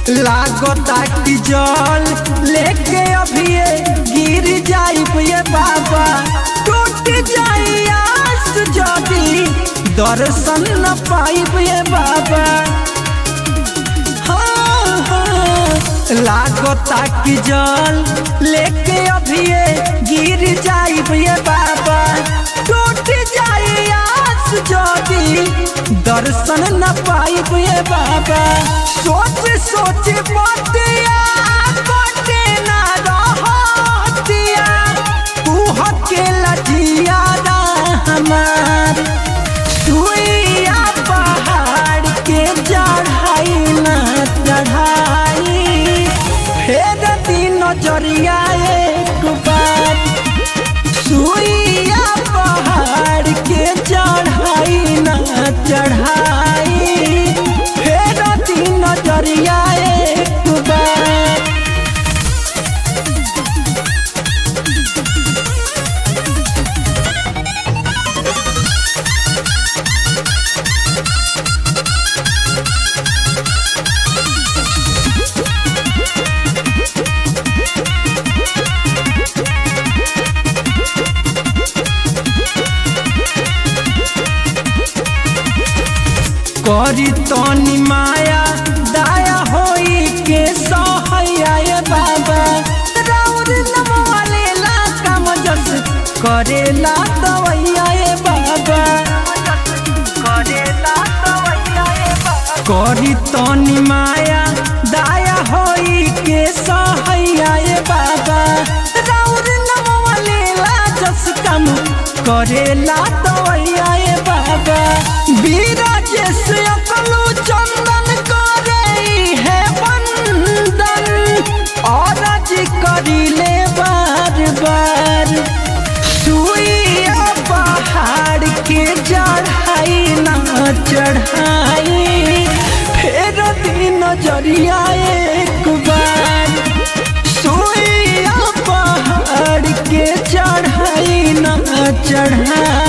लागता कि जल लेके अभी गिर जाइब ये बाबा, टूट जाई आस जदी दर्शन न पाइब ये बाबा। लागता कि जल लेके अभी गिर जाइब ये बाबा, टूट जाई आस जदी दर्शन न पाइब ये बाबा। सोच सोच बतिया बटे ना रहतिया, तू हकेला जिया हमार सुइया पहाड़ के चढ़ाई ना चढ़ाई, फेर दिन नजरिया एक बार सुइया पहाड़ के चढ़ाई ना चढ़ाई, फेर दिन नजरिया एक बार। करी तनी माया दाया होई के सहैया ये बाबा, राउर नमवा लेला काम जस करेला दवैया ये बाबा, करेला दवैया ये बाबा। करी तनी माया दाया होई के सहैया ये बाबा, राउर नमवा लेला जस काम करेला दवैया ये बाबा। बीराज से अकलू चंदन करे है बंदन, और करी ले बार बार सुइया पहाड़ के चढ़ाई ना चढ़ाई, फेर दिन नजरिया एक बार सुइया पहाड़ के चढ़ाई ना चढ़ाई।